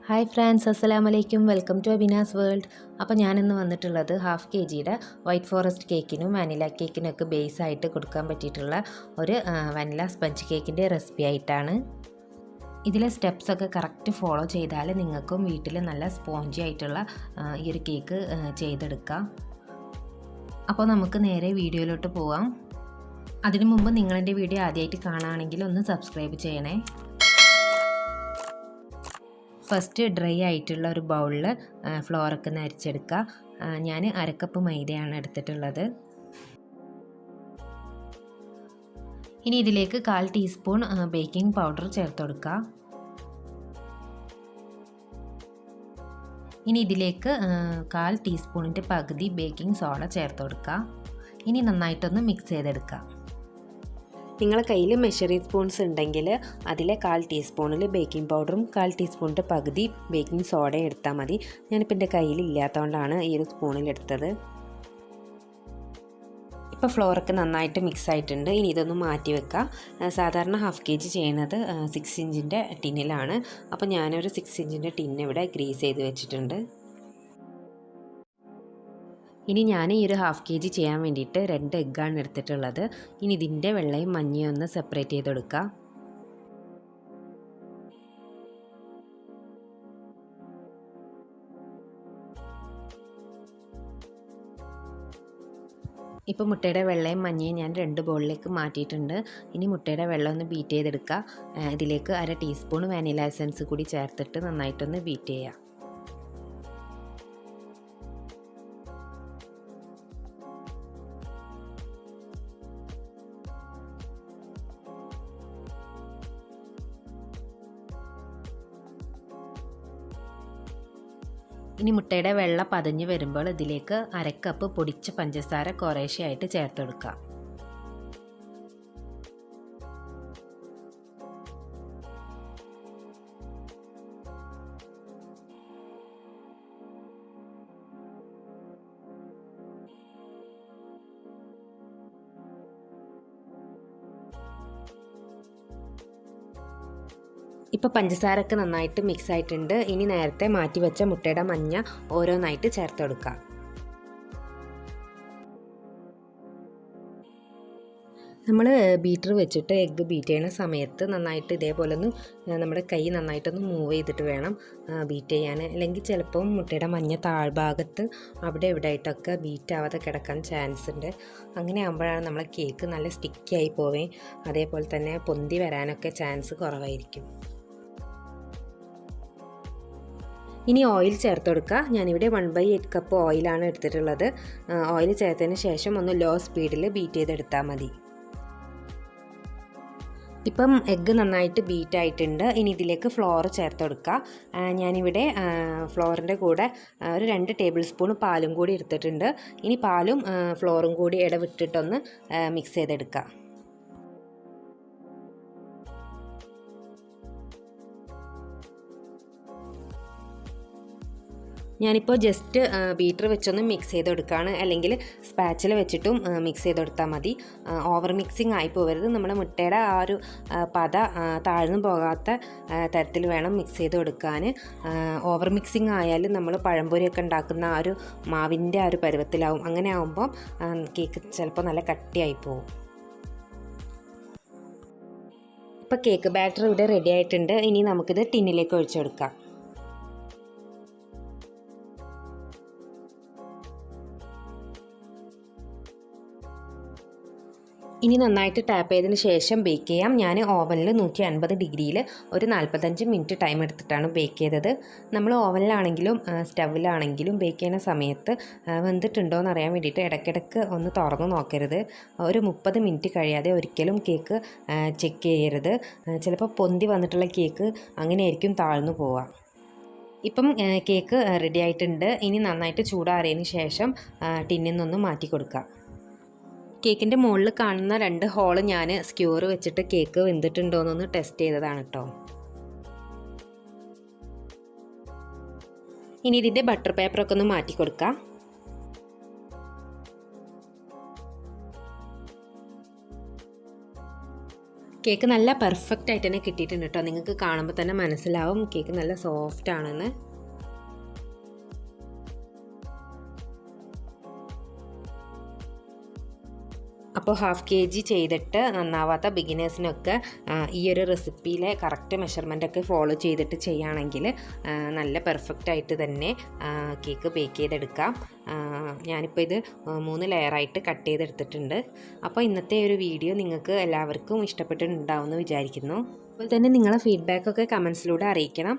Hi friends, അസ്സലാമു അലൈക്കും. Welcome to Abeena's world. അപ്പോൾ ഞാനിന്ന് വന്നിട്ടുള്ളത് ഹാഫ് kgയുടെ വൈറ്റ് ഫോറസ്റ്റ് കേക്കിനും വാനില കേക്കിനൊക്കെ ബേസായിട്ട് കൊടുക്കാൻ പറ്റിയിട്ടുള്ള ഒരു വാനില സ്പഞ്ച് കേക്കിൻ്റെ റെസിപ്പി ആയിട്ടാണ്. ഇതിലെ സ്റ്റെപ്സൊക്കെ കറക്റ്റ് ഫോളോ ചെയ്താൽ നിങ്ങൾക്കും വീട്ടിൽ നല്ല സ്പോഞ്ചി ആയിട്ടുള്ള ഈ ഒരു കേക്ക് ചെയ്തെടുക്കാം. അപ്പോൾ നമുക്ക് നേരെ വീഡിയോയിലോട്ട് പോവാം. അതിനു മുമ്പ് നിങ്ങളെൻ്റെ വീഡിയോ ആദ്യമായിട്ട് കാണുകയാണെങ്കിൽ ഒന്ന് സബ്സ്ക്രൈബ് ചെയ്യണേ. ഫസ്റ്റ് ഡ്രൈ ആയിട്ടുള്ള ഒരു ബൗളിൽ ഫ്ലോറൊക്കെ ഒന്ന് അരിച്ചെടുക്കുക. ഞാൻ അരക്കപ്പ് മൈദയാണ് എടുത്തിട്ടുള്ളത്. ഇനി ഇതിലേക്ക് 1/4 ടീസ്പൂൺ ബേക്കിംഗ് പൗഡർ ചേർത്ത് കൊടുക്കുക. ഇനി ഇതിലേക്ക് 1/4 ടീസ്പൂണിൻ്റെ പകുതി ബേക്കിംഗ് സോഡ ചേർത്ത് കൊടുക്കുക. ഇനി നന്നായിട്ടൊന്ന് മിക്സ് ചെയ്തെടുക്കുക. നിങ്ങളുടെ കയ്യിൽ മെഷറിംഗ് സ്പൂൺസ് ഉണ്ടെങ്കിൽ അതിലെ 1/4 ടീസ്പൂണിൽ ബേക്കിംഗ് പൗഡറും 1/4 ടീസ്പൂണിൻ്റെ പകുതി ബേക്കിംഗ് സോഡയും എടുത്താൽ മതി. ഞാനിപ്പോൾ എൻ്റെ കയ്യിൽ ഇല്ലാത്തതുകൊണ്ടാണ് ഈ ഒരു സ്പൂണിൽ എടുത്തത്. ഇപ്പോൾ ഫ്ലോറൊക്കെ നന്നായിട്ട് മിക്സ് ആയിട്ടുണ്ട്. ഇനി ഇതൊന്ന് മാറ്റി വെക്കുക. സാധാരണ ഹാഫ് kg ചെയ്യുന്നത് 6 ഇഞ്ചിൻ്റെ ടിന്നിലാണ്. അപ്പോൾ ഞാനൊരു 6 ഇഞ്ചിൻ്റെ ടിന്ന് ഇവിടെ ഗ്രീസ് ചെയ്ത് വെച്ചിട്ടുണ്ട്. ഇനി ഞാൻ ഈ ഒരു ഹാഫ് kg ചെയ്യാൻ വേണ്ടിയിട്ട് 2 എഗ്ഗാണ് എടുത്തിട്ടുള്ളത്. ഇനി ഇതിൻ്റെ വെള്ളയും മഞ്ഞയും ഒന്ന് സെപ്പറേറ്റ് ചെയ്ത് കൊടുക്കുക. ഇപ്പോൾ മുട്ടയുടെ വെള്ളയും മഞ്ഞയും ഞാൻ 2 ബൗളിലേക്ക് മാറ്റിയിട്ടുണ്ട്. ഇനി മുട്ടയുടെ വെള്ളം ഒന്ന് ബീറ്റ് ചെയ്തെടുക്കുക. ഇതിലേക്ക് 1/2 ടീസ്പൂൺ വാനില എസൻസ് കൂടി ചേർത്തിട്ട് നന്നായിട്ടൊന്ന് ബീറ്റ് ചെയ്യുക. ഇനി മുട്ടയുടെ വെള്ള പതഞ്ഞ് വരുമ്പോൾ ഇതിലേക്ക് 1/2 കപ്പ് പൊടിച്ച പഞ്ചസാര കുറേശ്ശെയായിട്ട് ചേർത്ത് കൊടുക്കുക. ഇപ്പോൾ പഞ്ചസാരയൊക്കെ നന്നായിട്ട് മിക്സ് ആയിട്ടുണ്ട്. ഇനി നേരത്തെ മാറ്റി വെച്ച മുട്ടയുടെ മഞ്ഞ ഓരോന്നായിട്ട് ചേർത്ത് കൊടുക്കുക. നമ്മൾ ബീറ്റർ വെച്ചിട്ട് എഗ്ഗ് ബീറ്റ് ചെയ്യുന്ന സമയത്ത് നന്നായിട്ട് ഇതേപോലെ ഒന്ന് നമ്മുടെ കൈ നന്നായിട്ടൊന്ന് മൂവ് ചെയ്തിട്ട് വേണം ബീറ്റ് ചെയ്യാൻ. അല്ലെങ്കിൽ ചിലപ്പം മുട്ടയുടെ മഞ്ഞ താഴ്ഭാഗത്ത് അവിടെ ഇവിടെ ആയിട്ടൊക്കെ ബീറ്റ് ആവാതെ കിടക്കാൻ ചാൻസ് ഉണ്ട്. അങ്ങനെ ആകുമ്പോഴാണ് നമ്മളെ കേക്ക് നല്ല സ്റ്റിക്കി ആയി പോവേ. അതേപോലെ തന്നെ പൊന്തി വരാനൊക്കെ ചാൻസ് കുറവായിരിക്കും. ഇനി ഓയിൽ ചേർത്ത് കൊടുക്കുക. ഞാനിവിടെ 1/8 കപ്പ് ഓയിലാണ് എടുത്തിട്ടുള്ളത്. ഓയിൽ ചേർത്തതിന് ശേഷം ഒന്ന് ലോ സ്പീഡിൽ ബീറ്റ് ചെയ്തെടുത്താൽ മതി. ഇപ്പം എഗ്ഗ് നന്നായിട്ട് ബീറ്റ് ആയിട്ടുണ്ട്. ഇനി ഇതിലേക്ക് ഫ്ലോർ ചേർത്ത് കൊടുക്കുക. ഞാനിവിടെ ഫ്ലോറിൻ്റെ കൂടെ ഒരു 2 ടേബിൾ സ്പൂൺ പാലും കൂടി എടുത്തിട്ടുണ്ട്. ഇനി പാലും ഫ്ലോറും കൂടി ഇടവിട്ടിട്ടൊന്ന് മിക്സ് ചെയ്തെടുക്കുക. ഞാനിപ്പോൾ ജസ്റ്റ് ബീറ്റർ വെച്ചൊന്ന് മിക്സ് ചെയ്ത് കൊടുക്കുകയാണ്. അല്ലെങ്കിൽ സ്പാച്ചിൽ വെച്ചിട്ടും മിക്സ് ചെയ്ത് കൊടുത്താൽ മതി. ഓവർ മിക്സിങ് ആയി പോകരുത്. നമ്മുടെ മുട്ടയുടെ ആ ഒരു പത താഴ്ന്നു പോകാത്ത തരത്തിൽ വേണം മിക്സ് ചെയ്ത് കൊടുക്കാൻ. ഓവർ മിക്സിങ് ആയാൽ നമ്മൾ പഴംപൊരിയൊക്കെ ഉണ്ടാക്കുന്ന ആ ഒരു മാവിൻ്റെ ആ ഒരു പരുവത്തിലാവും. അങ്ങനെ ആകുമ്പോൾ കേക്ക് ചിലപ്പോൾ നല്ല കട്ടിയായി പോകും. ഇപ്പോൾ കേക്ക് ബാറ്റർ ഇവിടെ റെഡി ആയിട്ടുണ്ട്. ഇനി നമുക്കിത് ടിന്നിലേക്ക് ഒഴിച്ചു കൊടുക്കാം. ഇനി നന്നായിട്ട് ടാപ്പ് ചെയ്തതിന് ശേഷം ബേക്ക് ചെയ്യാം. ഞാൻ ഓവനിൽ 150 ഡിഗ്രിയിൽ ഒരു 45 മിനിറ്റ് ടൈം എടുത്തിട്ടാണ് ബേക്ക് ചെയ്തത്. നമ്മൾ ഓവനിലാണെങ്കിലും സ്റ്റൗവിലാണെങ്കിലും ബേക്ക് ചെയ്യുന്ന സമയത്ത് വെന്തിട്ടുണ്ടോ എന്ന് അറിയാൻ വേണ്ടിയിട്ട് ഇടയ്ക്കിടയ്ക്ക് ഒന്ന് തുറന്ന് നോക്കരുത്. ഒരു 30 മിനിറ്റ് കഴിയാതെ ഒരിക്കലും കേക്ക് ചെക്ക് ചെയ്യരുത്. ചിലപ്പോൾ പൊന്തി വന്നിട്ടുള്ള കേക്ക് അങ്ങനെയായിരിക്കും താഴ്ന്നു പോവുക. ഇപ്പം കേക്ക് റെഡി ആയിട്ടുണ്ട്. ഇനി നന്നായിട്ട് ചൂടാറിയതിന് ശേഷം ടിന്നിൽ നിന്നൊന്ന് മാറ്റി കൊടുക്കുക. കേക്കിൻ്റെ മുകളിൽ കാണുന്ന 2 ഹോള് ഞാൻ സ്ക്യൂർ വെച്ചിട്ട് കേക്ക് വെന്തിട്ടുണ്ടോ എന്നൊന്ന് ടെസ്റ്റ് ചെയ്തതാണ് കേട്ടോ. ഇനി ഇതിൻ്റെ ബട്ടർ പേപ്പറൊക്കെ ഒന്ന് മാറ്റി കൊടുക്കാം. കേക്ക് നല്ല പെർഫെക്റ്റ് ആയിട്ട് തന്നെ കിട്ടിയിട്ടുണ്ട് കേട്ടോ. നിങ്ങൾക്ക് കാണുമ്പോൾ തന്നെ മനസ്സിലാവും കേക്ക് നല്ല സോഫ്റ്റ് ആണെന്ന്. അപ്പോൾ 1/2 kg ചെയ്തിട്ട് നന്നാവാത്ത ബിഗിനേഴ്സിനൊക്കെ ഈ ഒരു റെസിപ്പിയിലെ കറക്റ്റ് മെഷർമെൻറ്റൊക്കെ ഫോളോ ചെയ്തിട്ട് ചെയ്യുകയാണെങ്കിൽ നല്ല പെർഫെക്റ്റ് ആയിട്ട് തന്നെ കേക്ക് ബേക്ക് ചെയ്തെടുക്കാം. ഞാനിപ്പോൾ ഇത് 3 ലെയറായിട്ട് കട്ട് ചെയ്തെടുത്തിട്ടുണ്ട്. അപ്പോൾ ഇന്നത്തെ ഒരു വീഡിയോ നിങ്ങൾക്ക് എല്ലാവർക്കും ഇഷ്ടപ്പെട്ടിട്ടുണ്ടാവുമെന്ന് വിചാരിക്കുന്നു. അതുപോലെ തന്നെ നിങ്ങളെ ഫീഡ്ബാക്കൊക്കെ കമൻസിലൂടെ അറിയിക്കണം.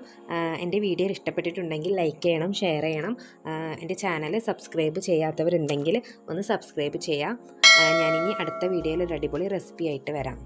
എൻ്റെ വീഡിയോ ഇഷ്ടപ്പെട്ടിട്ടുണ്ടെങ്കിൽ ലൈക്ക് ചെയ്യണം, ഷെയർ ചെയ്യണം. എൻ്റെ ചാനൽ സബ്സ്ക്രൈബ് ചെയ്യാത്തവരുണ്ടെങ്കിൽ ഒന്ന് സബ്സ്ക്രൈബ് ചെയ്യാം. ഞാനിനി അടുത്ത വീഡിയോയിൽ ഒരു അടിപൊളി റെസിപ്പി ആയിട്ട് വരാം.